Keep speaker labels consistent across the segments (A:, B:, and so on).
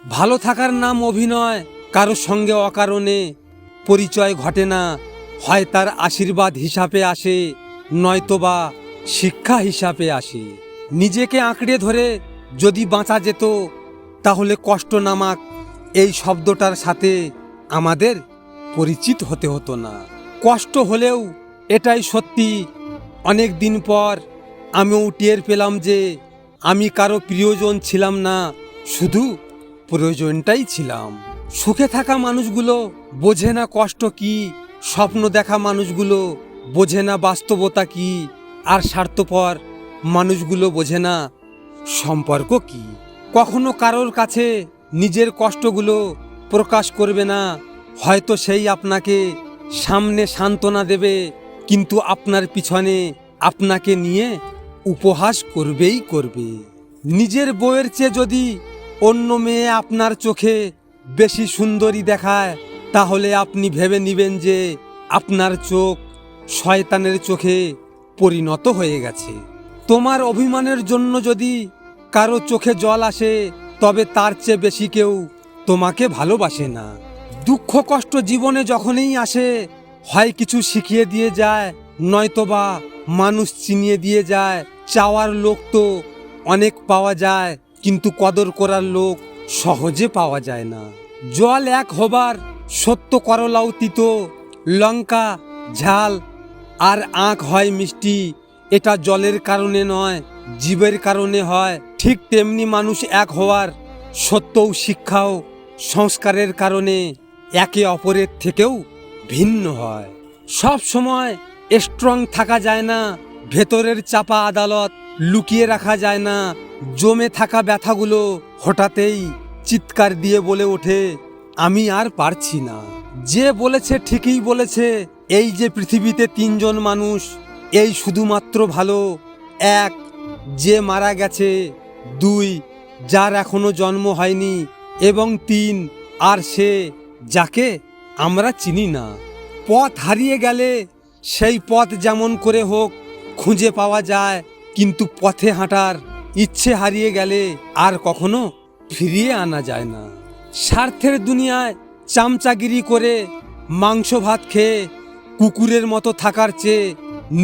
A: ভালো থাকার নাম অভিনয়, কারোর সঙ্গে অকারণে পরিচয় ঘটে না, হয় তার আশীর্বাদ হিসাবে আসে, নয়তোবা শিক্ষা হিসাবে আসে। নিজেকে আঁকড়ে ধরে যদি বাঁচা যেত, তাহলে কষ্ট নামক এই শব্দটার সাথে আমাদের পরিচিত হতে হতো না। কষ্ট হলেও এটাই সত্যি, অনেক দিন পর আমিও টের পেলাম যে আমি কারো প্রিয়জন ছিলাম না, শুধু প্রয়োজনটাই ছিলাম। সুখে থাকা মানুষগুলো বোঝে না কষ্ট কি, স্বপ্ন দেখা মানুষগুলো বোঝে না বাস্তবতা কি, আর স্বার্থপর মানুষগুলো বোঝে না সম্পর্ক কি। কখনো কারোর কাছে নিজের কষ্টগুলো প্রকাশ করবে না, হয়তো সেই আপনাকে সামনে সান্ত্বনা দেবে, কিন্তু আপনার পিছনে আপনাকে নিয়ে উপহাস করবেই করবে। নিজের বউয়ের চেয়ে যদি অন্য মেয়ে আপনার চোখে বেশি সুন্দরী দেখায়, তাহলে আপনি ভেবে নেবেন যে আপনার চোখ শয়তানের চোখে পরিণত হয়ে গেছে। তোমার অভিমানের জন্য যদি কারো চোখে জল আসে, তবে তার চেয়ে বেশি কেউ তোমাকে ভালোবাসে না। দুঃখ কষ্ট জীবনে যখনই আসে, হয় কিছু শিখিয়ে দিয়ে যায়, নয়তোবা মানুষ চিনিয়ে দিয়ে যায়। চাওয়ার লোক তো অনেক পাওয়া যায়, কিন্তু কদর করার লোক সহজে পাওয়া যায় না। জল এক হবার সত্য, করলাও তিতো, লঙ্কা ঝাল আর আঁখ হয় মিষ্টি, এটা জলের কারণে নয়, জীবের কারণে হয়। ঠিক তেমনি মানুষ এক হওয়ার সত্যও শিক্ষাও সংস্কারের কারণে একে অপরের থেকেও ভিন্ন হয়। সব সময় স্ট্রং থাকা যায় না, ভেতরের চাপা আদালত লুকিয়ে রাখা যায় না। জমে থাকা ব্যথাগুলো হঠাৎই চিৎকার দিয়ে বলে ওঠে, আমি আর পারছি না। যে বলেছে ঠিকই বলেছে, এই যে পৃথিবীতে তিনজন মানুষ, এই শুধুমাত্র ভালো। এক, যে মারা গেছে; দুই, যার এখনো জন্ম হয়নি; এবং তিন, আর সে যাকে আমরা চিনি না। পথ হারিয়ে গেলে সেই পথ যেমন করে হোক খুঁজে পাওয়া যায়, কিন্তু পথে হাঁটার ইচ্ছে হারিয়ে গেলে আর কখনো ফিরিয়ে আনা যায় না। স্বার্থের দুনিয়ায় চামচাগিরি করে মাংস ভাত খেয়ে কুকুরের মতো থাকার চেয়ে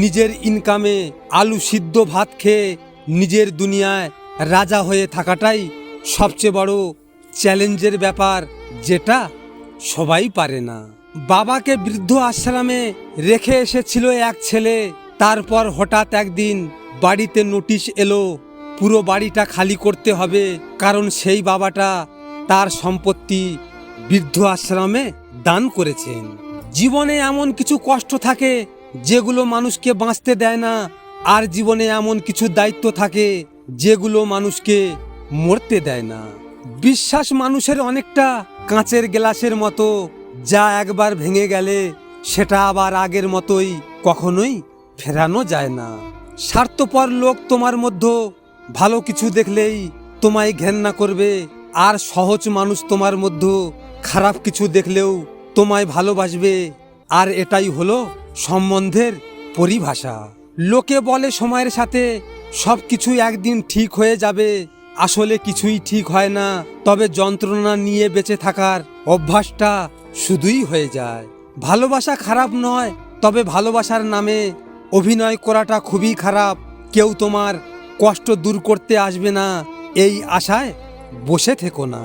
A: নিজের ইনকামে আলু সিদ্ধ ভাত খেয়ে নিজের দুনিয়ায় রাজা হয়ে থাকাটাই সবচেয়ে বড় চ্যালেঞ্জের ব্যাপার, যেটা সবাই পারে না। বাবাকে বৃদ্ধ আশ্রমে রেখে এসেছিল এক ছেলে, তারপর হঠাৎ একদিন বাড়িতে নোটিশ এলো, পুরো বাড়িটা খালি করতে হবে, কারণ সেই বাবাটা তার সম্পত্তি বৃদ্ধ আশ্রমে দান করেছেন। জীবনে এমন কিছু কষ্ট থাকে যেগুলো মানুষকে বাঁচতে দেয় না, আর জীবনে এমন কিছু দায়িত্ব থাকে যেগুলো মানুষকে মরতে দেয় না। বিশ্বাস মানুষের অনেকটা কাঁচের গ্লাসের মতো, যা একবার ভেঙে গেলে সেটা আবার আগের মতোই কখনোই ফেরানো যায় না। স্বার্থপর লোক তোমার মধ্যে ভালো কিছু দেখলেই তোমায় ঘেন্না করবে, আর সহজ মানুষ তোমার মধ্যে খারাপ কিছু দেখলেও তোমায় ভালোবাসবে। আর এটাই হলো সম্বন্ধের পরিভাষা। লোকে বলে সময়ের সাথে সব কিছু একদিন ঠিক হয়ে যাবে, আসলে কিছুই ঠিক হয় না। তবে যন্ত্রণা নিয়ে বেঁচে থাকার অভ্যাসটা শুধুই হয়ে যায়। ভালোবাসা খারাপ নয়, তবে ভালোবাসার নামে অভিনয় করাটা খুবই খারাপ। কেউ তোমার কষ্ট দূর করতে আসবে না, এই আশায় বসে থেকো না।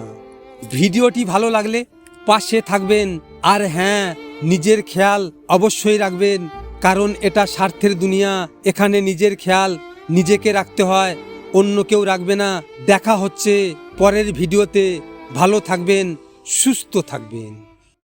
A: ভিডিওটি ভালো লাগলে পাশে থাকবেন, আর হ্যাঁ, নিজের খেয়াল অবশ্যই রাখবেন, কারণ এটা স্বার্থের দুনিয়া। এখানে নিজের খেয়াল নিজেকে রাখতে হয়, অন্য কেউ রাখবে না। দেখা হচ্ছে পরের ভিডিওতে। ভালো থাকবেন, সুস্থ থাকবেন।